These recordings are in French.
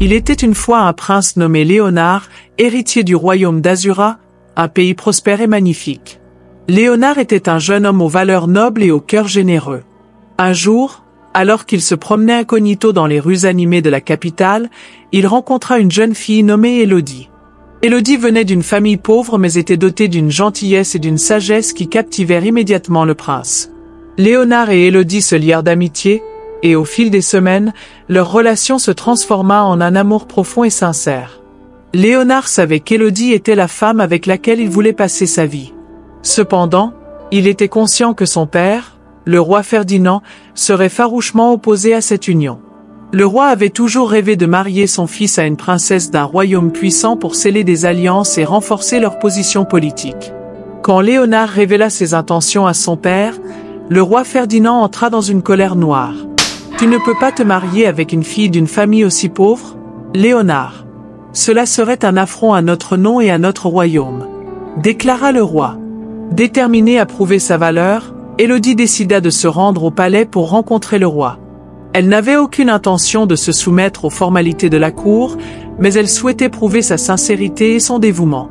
Il était une fois un prince nommé Léonard, héritier du royaume d'Azura, un pays prospère et magnifique. Léonard était un jeune homme aux valeurs nobles et au cœur généreux. Un jour, alors qu'il se promenait incognito dans les rues animées de la capitale, il rencontra une jeune fille nommée Élodie. Élodie venait d'une famille pauvre mais était dotée d'une gentillesse et d'une sagesse qui captivèrent immédiatement le prince. Léonard et Élodie se lièrent d'amitié, et au fil des semaines, leur relation se transforma en un amour profond et sincère. Léonard savait qu'Élodie était la femme avec laquelle il voulait passer sa vie. Cependant, il était conscient que son père, le roi Ferdinand, serait farouchement opposé à cette union. Le roi avait toujours rêvé de marier son fils à une princesse d'un royaume puissant pour sceller des alliances et renforcer leur position politique. Quand Léonard révéla ses intentions à son père, le roi Ferdinand entra dans une colère noire. « Tu ne peux pas te marier avec une fille d'une famille aussi pauvre, Léonard. Cela serait un affront à notre nom et à notre royaume, » déclara le roi. Déterminée à prouver sa valeur, Élodie décida de se rendre au palais pour rencontrer le roi. Elle n'avait aucune intention de se soumettre aux formalités de la cour, mais elle souhaitait prouver sa sincérité et son dévouement.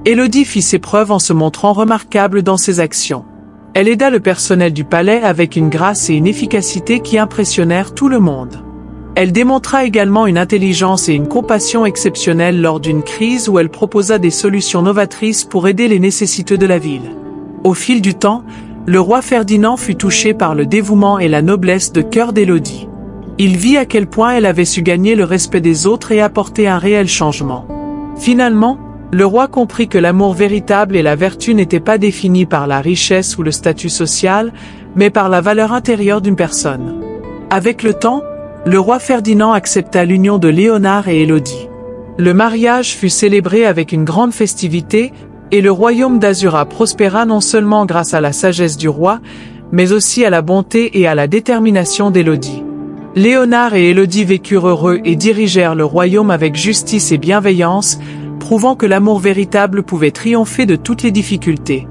Élodie fit ses preuves en se montrant remarquable dans ses actions. Elle aida le personnel du palais avec une grâce et une efficacité qui impressionnèrent tout le monde. Elle démontra également une intelligence et une compassion exceptionnelles lors d'une crise où elle proposa des solutions novatrices pour aider les nécessiteux de la ville. Au fil du temps, le roi Ferdinand fut touché par le dévouement et la noblesse de cœur d'Élodie. Il vit à quel point elle avait su gagner le respect des autres et apporter un réel changement. Finalement, le roi comprit que l'amour véritable et la vertu n'étaient pas définis par la richesse ou le statut social, mais par la valeur intérieure d'une personne. Avec le temps, le roi Ferdinand accepta l'union de Léonard et Élodie. Le mariage fut célébré avec une grande festivité, et le royaume d'Azura prospéra non seulement grâce à la sagesse du roi, mais aussi à la bonté et à la détermination d'Élodie. Léonard et Élodie vécurent heureux et dirigèrent le royaume avec justice et bienveillance, prouvant que l'amour véritable pouvait triompher de toutes les difficultés.